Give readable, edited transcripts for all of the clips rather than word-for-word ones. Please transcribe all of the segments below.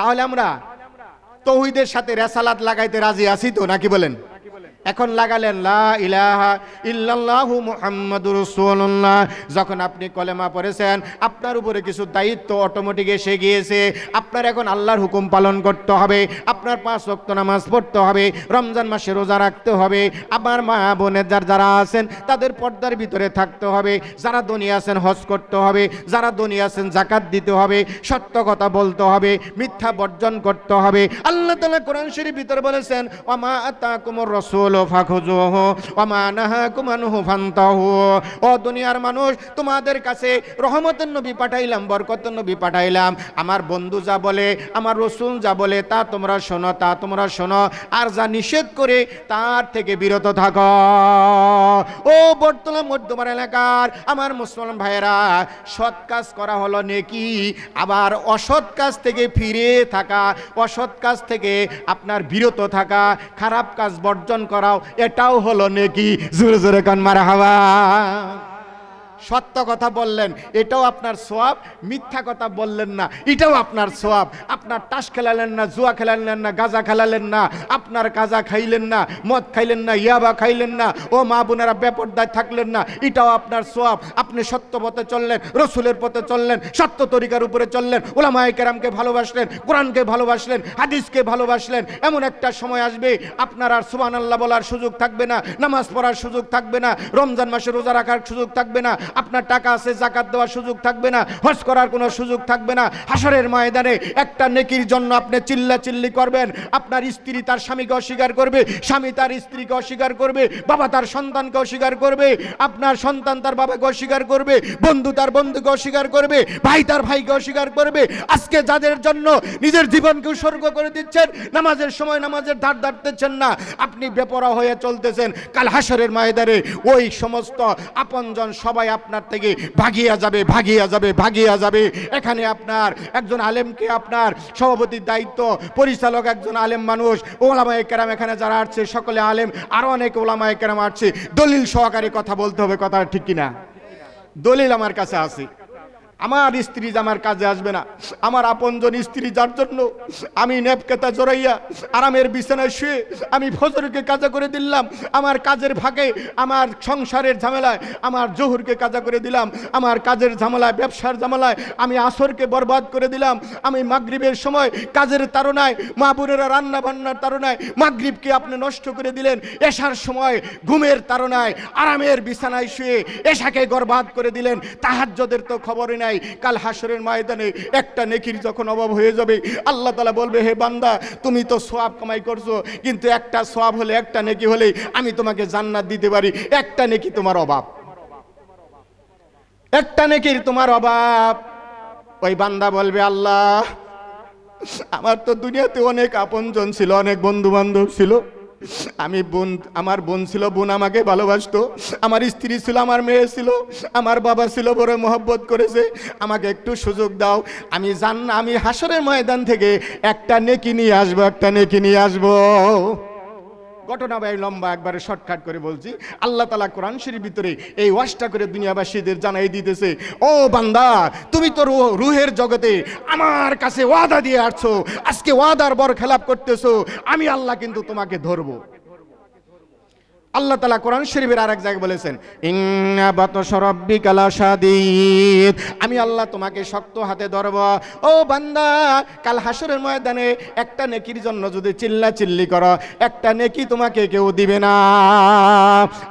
তাহলে আমরা তৌহিদের সাথে রেসালাত লাগাইতে রাজি আছি তো, নাকি বলেন? এখন লাগালেন লা ইলাহা ইল্লাল্লাহু মুহাম্মাদুর রাসূলুল্লাহ। যখন আপনি কলেমা পড়েছেন, আপনার উপরে কিছু দায়িত্ব অটোমেটিক এসে গিয়েছে। আপনার এখন আল্লাহর হুকুম পালন করতে হবে, আপনার 5 ওয়াক্ত নামাজ পড়তে হবে, রমজান মাসে রোজা রাখতে হবে, আমার মা বোনের যারা আছেন তাদের পর্দার ভিতরে থাকতে হবে, যারা ধনী আছেন হজ করতে হবে, যারা ধনী আছেন যাকাত দিতে হবে, সত্য কথা বলতে হবে, মিথ্যা বর্জন করতে হবে। আল্লাহ তাআলা কোরআন শরীফের ভিতরে বলেছেন ওয়ামা আতাকুমুর রাসূল ফাখুযুহু ওয়ামা নাহাকুম আনহু ফান্তাহু। ও দুনিয়ার মানুষ, তোমাদের কাছে রহমতের নবী পাঠাইলাম, বরকতের নবী পাঠাইলাম। আমার বন্ধু যা বলে, আমার রাসূল যা বলে তা তোমরা শোনো, তা তোমরা শোনো, আর যা নিষেধ করে তার থেকে বিরত থাকো। ও বর্তমান মধ্যমার এলাকার আমার মুসলমান ভাইয়েরা, সৎ কাজ করা হলো নেকি, আবার অসৎ কাজ থেকে ফিরে থাকা, অসৎ কাজ থেকে আপনার বিরত থাকা, খারাপ কাজ বর্জন করাও এটাও হলো নেকি। জোরে জোরে কান মারহাবা। সত্য কথা বললেন, এটাও আপনার সওয়াব। মিথ্যা কথা বললেন না, এটাও আপনার সওয়াব। আপনার তাস খেলালেন না, জুয়া খেলালেন না, গাঁজা খেলালেন না, আপনার গাঁজা খাইলেন না, মদ খাইলেন না, ইয়াবা খাইলেন না, ও মা বোনেরা বেপরদায় থাকলেন না, এটাও আপনার সওয়াব। আপনি সত্য পথে চললেন, রসুলের পথে চললেন, সত্য তরিকার উপরে চললেন, উলামায়ে কেরামকে ভালোবাসলেন, কোরআনকে ভালোবাসলেন, হাদিসকে ভালোবাসলেন। এমন একটা সময় আসবে আপনার আর সুবহানাল্লাহ বলার সুযোগ থাকবে না, নামাজ পড়ার সুযোগ থাকবে না, রমজান মাসে রোজা রাখার সুযোগ থাকবে না, আপনার টাকা আছে যাকাত দেওয়ার সুযোগ থাকবে না, হজ করার কোনো সুযোগ থাকবে না। হাসরের ময়দানে একটা নেকির জন্য আপনি চিল্লাচিল্লি করবেন। আপনার স্ত্রী তার স্বামীকে অস্বীকার করবে, স্বামী তার স্ত্রীকে অস্বীকার করবে, বাবা তার সন্তানকে অস্বীকার করবে, আপনার সন্তান তার বাবাকে অস্বীকার করবে, বন্ধু তার বন্ধুকে অস্বীকার করবে, ভাই তার ভাইকে অস্বীকার করবে। আজকে যাদের জন্য নিজের জীবনকে উৎসর্গ করে দিচ্ছেন, নামাজের সময় নামাজের ধার ধারতেছেন না, আপনি বেপরোয়া হয়ে চলতেছেন, কাল হাসরের ময়দানে ওই সমস্ত আপনজন সবাই আপনার থেকে ভাগিয়া যাবে, ভাগিয়া যাবে, ভাগিয়া যাবে। এখানে আপনার একজন আলেমকে, আপনার সভাপতির দায়িত্ব, পরিচালক একজন আলেম মানুষ, ওলামায়ে কেরাম এখানে যারা আসছে সকলে আলেম, আরো অনেক ওলামায়ে কেরাম আসছে, দলিল সহকারে কথা বলতে হবে। কথা ঠিক কিনা? দলিল আমার কাছে আছে, আমার স্ত্রী আমার কাজে আসবে না, আমার আপনজন স্ত্রী যার জন্য আমি নেপকেতা জড়াইয়া আরামের বিছানায় শুয়ে আমি ফজরকে কাজা করে দিলাম, আমার কাজের ফাঁকে আমার সংসারের ঝামেলায় আমার জোহরকে কাজা করে দিলাম, আমার কাজের ঝামেলায় ব্যবসার ঝামেলায় আমি আসরকে বরবাদ করে দিলাম, আমি মাগরিবের সময় কাজের তাড়নায় মা বোনেরা রান্না বান্নার তাড়নায় মাগরিবকে আপনি নষ্ট করে দিলেন, এশার সময় ঘুমের তাড়নায় আরামের বিছানায় শুয়ে এশাকে বরবাদ করে দিলেন, তাহাজ্জুদের তো খবরই নাই। কাল হাসরের ময়দানে একটা নেকির যখন অভাব হয়ে যাবে, আল্লাহ তাআলা বলবে, হে বান্দা, তুমি তো সওয়াব কামাই করছো, কিন্তু একটা সওয়াব হলে, একটা নেকি হলে আমি তোমাকে জান্নাত দিতে পারি, একটা নেকি তোমার অভাব, একটা নেকির তোমার অভাব। ওই বান্দা বলবে, আল্লাহ, আমার তো দুনিয়াতে অনেক আপনজন ছিল, অনেক বন্ধু বান্ধব ছিল, আমি বোন, আমার বোন ছিল, বোন আমাকে ভালোবাসতো, আমার স্ত্রী ছিল, আমার মেয়ে ছিল, আমার বাবা ছিল, বড় মহব্বত করেছে, আমাকে একটু সুযোগ দাও, আমি হাসরের ময়দান থেকে একটা নেকি নিয়ে আসবো, একটা নেকি নিয়ে আসবো। ঘটনা ভাই লম্বা, একবারে শর্টকাট করে বলছি। আল্লাহ তাআলা কোরআন শরীফের ভিতরে এই ওয়াজটা করে দুনিয়াবাসীদের জানাই দিতেছে, ও বান্দা, তুমি তো রুহের জগতে আমার কাছে ওয়াদা দিয়ে আসছো, আজকে ওয়াদার বরখেলাপ করতেছো, আমি আল্লাহ কিন্তু তোমাকে ধরবো। আল্লাহ তাআলা কোরআন শরীফের আরেক জায়গায় বলেছেন, ইন্না বাতশা রাব্বিকা লাশাদীদ, আমি আল্লাহ তোমাকে শক্ত হাতে ধরব। ও বান্দা, কাল হাসরের ময়দানে একটা নেকির জন্য যদি চিল্লাচিল্লি করো, একটা নেকি তোমাকে কেউ দিবে না।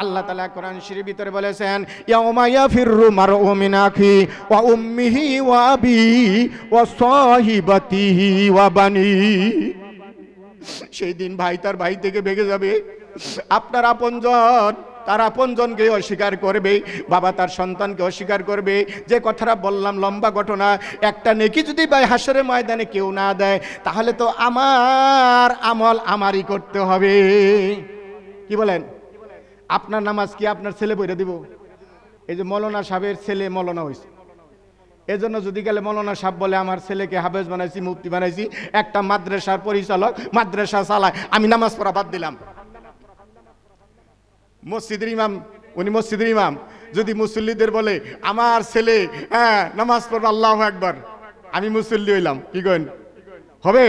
আল্লাহ তাআলা কোরআন শরীফের ভিতরে বলেছেন, ইয়াউমা ইয়াফিররু মারউ মিন আখি ওয়া উম্মিহি ওয়া আবি ওয়া সাহিবাতিহি ওয়া বানি। সেই দিন ভাই তার ভাই থেকে ভেগে যাবে, আপনার আপনজন তার আপনজনকে অস্বীকার করবে, বাবা তার সন্তানকে অস্বীকার করবে। যে কথাটা বললাম লম্বা ঘটনা, একটা নেকি যদি ভাই হাসরের ময়দানে কেউ না দেয়, তাহলে তো আমার আমল আমারই করতে হবে। কি বলেন? আপনার নামাজ কি আপনার ছেলে পড়ে দিব? এই যে মৌলানা সাহেবের ছেলে মৌলানা হয়েছে, এজন্য যদি গেলে মৌলানা সাহেব বলে আমার ছেলেকে হাফেজ বানাইছি, মুফতি বানাইছি, একটা মাদ্রাসার পরিচালক, মাদ্রাসা চালায়, আমি নামাজ পড়া বাদ দিলাম। মসজিদের ইমাম, উনি মসজিদের ইমাম, যদি মুসল্লিদের বলে আমার ছেলে নামাজ পড়বে, আল্লাহু আকবার, আমি মুসল্লি হইলাম, কি করেন? হবে?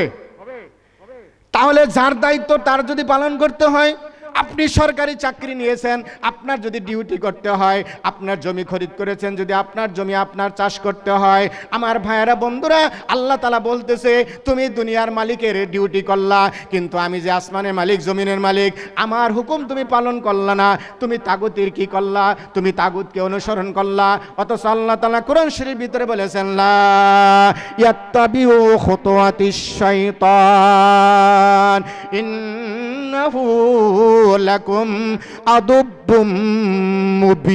তাহলে যার দায়িত্ব তার যদি পালন করতে হয়, আপনি সরকারি চাকরি নিয়েছেন, আপনার যদি ডিউটি করতে হয়, আপনার জমি খরিদ করেছেন, যদি আপনার জমি আপনার চাষ করতে হয়, আমার ভাইয়েরা বন্ধুরা, আল্লাহ তাআলা বলতেছে তুমি দুনিয়ার মালিকের ডিউটি করলা, কিন্তু আমি যে আসমানের মালিক, জমিনের মালিক, আমার হুকুম তুমি পালন করলা না, তুমি তাগুতের কি করলা? তুমি তাগুতকে অনুসরণ করলা। অথচ আল্লাহ তাআলা কোরআন শরীফের ভিতরে বলেছেন লা ইয়াত্তাবিউ খুতুওয়াতিশ শাইতান ইন্নাহু লাকুম আদুব্বুম মুবিন।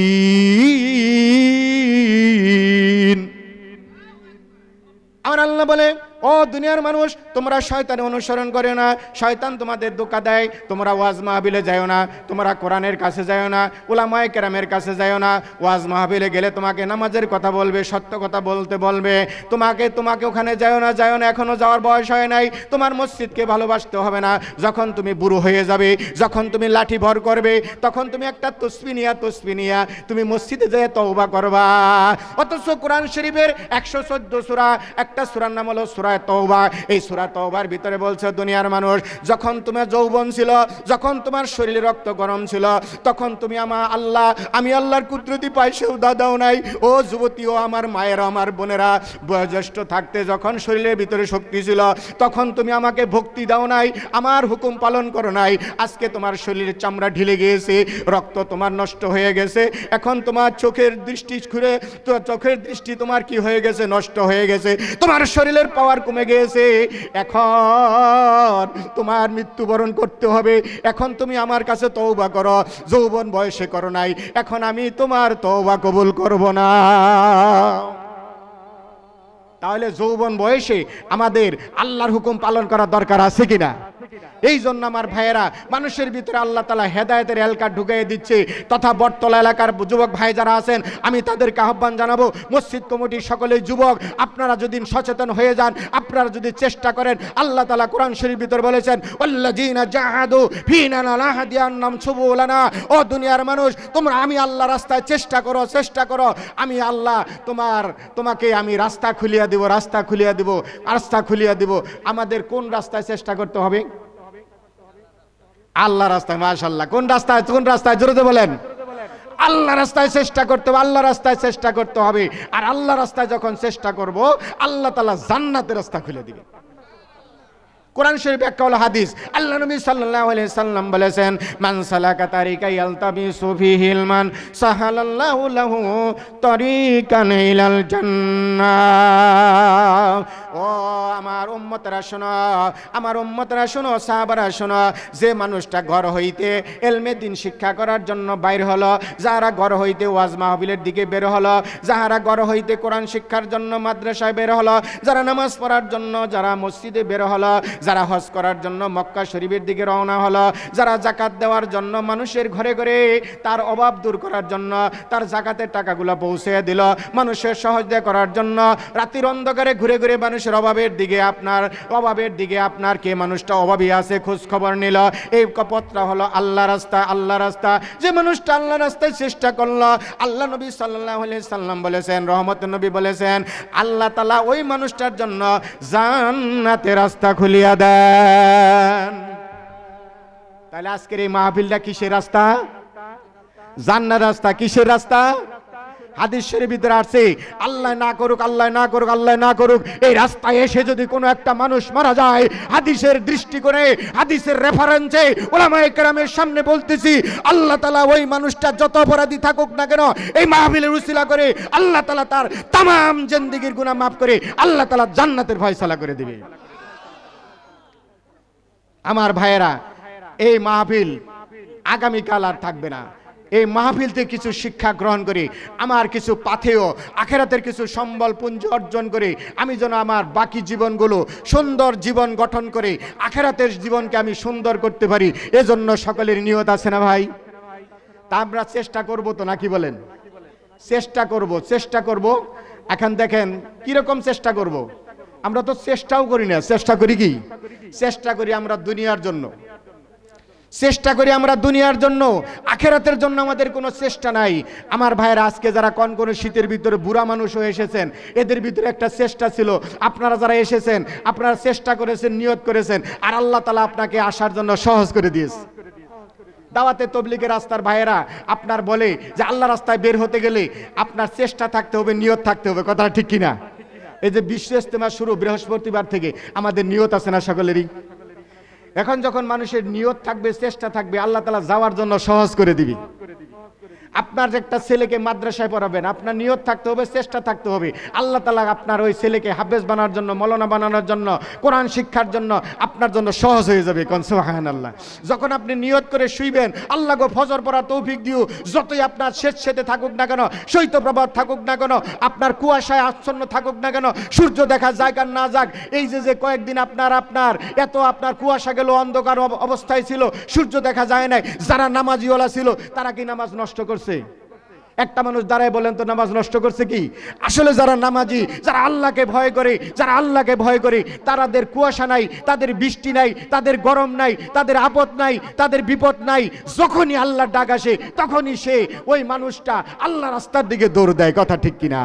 আমার আল্লাহ বলে, ও দুনিয়ার মানুষ, তোমরা শয়তানের অনুসরণ করে না, শয়তান তোমাদের ধোঁকা দেয়। তোমরা ওয়াজ মাহফিলে যাও না, তোমরা কোরআনের কাছে যাও না, উলামায়ে কেরামের কাছে যাও না। ওয়াজ মাহফিলে গেলে তোমাকে নামাজের কথা বলবে, সত্য কথা বলতে বলবে, তোমাকে ওখানে যাও না, এখনো যাওয়ার বয়স হয় নাই। তোমার মসজিদকে ভালোবাসতে হবে না। যখন তুমি বুড়ো হয়ে যাবে, যখন তুমি লাঠি ভর করবে, তখন তুমি একটা তসবিহ নিয়া তুমি মসজিদে যেয়ে তওবা করবা। অথচ কোরআন শরীফের 114 সূরা, একটা সূরার নাম হলো সূরা তওবা। এই সূরা তওবার ভিতরে বলছে, দুনিয়ার মানুষ, যখন তোমার যৌবন ছিল, যখন তোমার শরীরে রক্ত গরম ছিল, তখন তুমি আমি আল্লাহর কুদরতি পাইছেও দাদাও নাই। ও যুবতী, ও আমার মায়েরা, আমার বোনেরা, বয়োজ্যেষ্ঠ থাকতে যখন শরীরের ভিতরে শক্তি ছিল, তখন তুমি আমাকে ভক্তি দাও নাই, আমার হুকুম পালন করো নাই। আজকে তোমার শরীরের চামড়া ঢিলে গিয়েছে, রক্ত তোমার নষ্ট হয়ে গেছে, এখন তোমার চোখের দৃষ্টি তোমার কি হয়ে গেছে? নষ্ট হয়ে গেছে, তোমার শরীরের পাওয়ার কমে গিয়েছে, এখন তোমার মৃত্যুবরণ করতে হবে। এখন তুমি আমার কাছে তওবা করো, যৌবন বয়সে করো নাই, এখন আমি তোমার তওবা কবুল করব না। তাহলে যৌবন বয়সে আমাদের আল্লাহর হুকুম পালন করার দরকার আছে কিনা? এই জন্য আমার ভাইয়েরা, মানুষের ভিতরে আল্লাহ তাআলা হেদায়েতের এলকা ঢুকিয়ে দিচ্ছে। তথা বটতলা এলাকার যুবক ভাই যারা আছেন, আমি তাদেরকে আহ্বান জানাবো, মসজিদ কমিটির সকলেই যুবক, আপনারা যদি সচেতন হয়ে যান, আপনারা যদি চেষ্টা করেন, আল্লাহ তাআলা কোরআন শরীফের ভিতরে বলেছেন ওয়াল্লাযীনা জাহাদু ফীনা লানাহদিয়ান্নাহুম সুবুলানা। ও দুনিয়ার মানুষ, তোমরা আমি আল্লাহ রাস্তায় চেষ্টা করো, আমি আল্লাহ তোমাকে আমি রাস্তা খুলিয়ে দিব। আমাদের কোন রাস্তায় চেষ্টা করতে হবে? আল্লাহ রাস্তায়। মাশাআল্লাহ। কোন রাস্তায় জোরে বলেন। আল্লাহ রাস্তায় চেষ্টা করতে হবে। আর আল্লাহ রাস্তায় যখন চেষ্টা করব, আল্লাহ তাআলা জান্নাতের রাস্তা খুলে দিবে। কোরআন শরীফ একটা হলো হাদিস, আল্লাহ নবী সাল্লাল্লাহু আলাইহি সাল্লাম বলেছেন, মান সালাকা তারিকা ইয়ালতাবিসু ফিহি ইলমান সাহালাল্লাহু লাহু তারিকান ইলাল জান্নাহ। ও আমার উম্মতরা শোনো, সাহাবারা শোনো, যে মানুষটা ঘর হইতে ইলমে দ্বীন শিক্ষা করার জন্য বাইর হলো, যারা ঘর হইতে ওয়াজ মাহফিলের দিকে বের হলো, যারা ঘর হইতে কোরআন শিক্ষার জন্য মাদ্রাসায় বের হলো, যারা নামাজ পড়ার জন্য যারা মসজিদে বের হলো, যারা হজ করার জন্য মক্কা শরীফের দিকে রওনা হলো, যারা যাকাত দেওয়ার জন্য মানুষের ঘরে ঘরে তার অভাব দূর করার জন্য তার যাকাতের টাকাগুলো পৌঁছে দিল, মানুষের সহযোগিতা করার জন্য রাতের অন্ধকারে ঘুরে ঘুরে মানুষের অভাবের দিকে আপনার কে মানুষটা অভাবী আছে খোঁজ খবর নিল। এই পথটা হলো আল্লাহ রাস্তা। যে মানুষটা আল্লাহ রাস্তায় চেষ্টা করলো, আল্লাহ নবী সাল্লাল্লাহু আলাইহি সাল্লাম বলেছেন, রহমতের নবী বলেছেন, আল্লাহ তাআলা ওই মানুষটার জন্য জান্নাতের রাস্তা খুলিয়া দেন। তাহলে আজকের এই মাহফিলটা কিসের রাস্তা? জান্নাতের রাস্তা। কিসের রাস্তা? হাদিস শরীফের ভিতরে আছে, আল্লাহ না করুক এই রাস্তায় এসে যদি কোনো একটা মানুষ মারা যায়, হাদিসের দৃষ্টি করে, হাদিসের রেফারেন্সে উলামায়ে কেরামের সামনে বলতেছি, আল্লাহ তাআলা ওই মানুষটা যত অপরাধী থাকুক না কেন, এই মাহফিলের উসিলা করে আল্লাহ তাআলা তার তামাম জিন্দেগীর গুনাহ মাফ করে আল্লাহ তাআলা জান্নাতের ফয়সালা করে দিবে। আমার ভাইয়েরা, এই মাহফিল আগামীকাল আর থাকবে না। এই মাহফিল থেকে কিছু শিক্ষা গ্রহণ করি, আমার কিছু পাথেয় আখিরাতের কিছু সম্বল পুঞ্জ অর্জন করে আমি যেন আমার বাকি জীবনগুলো সুন্দর জীবন গঠন করে আখিরাতের জীবনকে আমি সুন্দর করতে পারি, এজন্য সকলের নিয়ত আছে না ভাই? তা আমরা চেষ্টা করব তো, নাকি বলেন? চেষ্টা করব। এখন দেখেন কিরকম চেষ্টা করব। আমরা তো চেষ্টাও করি না। চেষ্টা করি কি? চেষ্টা করি আমরা দুনিয়ার জন্য, চেষ্টা করি আমরা দুনিয়ার জন্য, আখেরাতের জন্য আমাদের কোনো চেষ্টা নাই। আমার ভাইয়েরা, আজকে যারা কনকনে শীতের ভিতরে বুড়া মানুষ হয়ে এসেছেন, এদের ভিতরে একটা চেষ্টা ছিল। আপনারা যারা এসেছেন, আপনারা চেষ্টা করেছেন, নিয়ত করেছেন, আর আল্লাহ তাআলা আপনাকে আসার জন্য সহজ করে দিয়েছে। দাওয়াতে তবলিগের রাস্তার ভাইয়েরা আপনার বলে যে আল্লাহ রাস্তায় বের হতে গেলে আপনার চেষ্টা থাকতে হবে, নিয়ত থাকতে হবে। কথা ঠিক কিনা? এই যে বিশ্ব ইজতেমা শুরু বৃহস্পতিবার থেকে, আমাদের নিয়ত আছে না সকলেরই? এখন যখন মানুষের নিয়ত থাকবে, চেষ্টা থাকবে, আল্লাহ তাআলা যাওয়ার জন্য সহজ করে দিবি। আপনার একটা ছেলেকে মাদ্রাসায় পড়াবেন, আপনার নিয়ত থাকতে হবে, চেষ্টা থাকতে হবে। আল্লাহ তাআলা আপনার ওই ছেলেকে হাফেজ বানানোর জন্য, মৌলানা বানানোর জন্য, কোরআন শিক্ষার জন্য আপনার জন্য সহজ হয়ে যাবে। কোন সুবহানাল্লাহ। যখন আপনি নিয়ত করে শুইবেন, আল্লাহ গো ফজর পড়া তৌফিক দিও, যতই আপনার শেতে থাকুক না কেন, শৈত্যপ্রবাহ থাকুক না কেন, আপনার কুয়াশায় আচ্ছন্ন থাকুক না কেন, সূর্য দেখা যাক আর না যাক, এই যে কয়েকদিন আপনার এত আপনার কুয়াশা গেল, অন্ধকার অবস্থায় ছিল, সূর্য দেখা যায় নাই, যারা নামাজিওয়ালা ছিল তারা কি নামাজ নষ্ট করছে? একটা মানুষ দাঁড়ায় বলেন তো নামাজ নষ্ট করছে কি? আসলে যারা নামাজি, যারা আল্লাহকে ভয় করে, যারা আল্লাহকে ভয় করে, তাদের কুয়াশা নাই, তাদের বৃষ্টি নাই, তাদের গরম নাই, তাদের আপদ নাই, তাদের বিপদ নাই। যখনই আল্লাহর ডাক আসে, তখনই সে ওই মানুষটা আল্লাহ রাস্তার দিকে দৌড় দেয়। কথা ঠিক কিনা?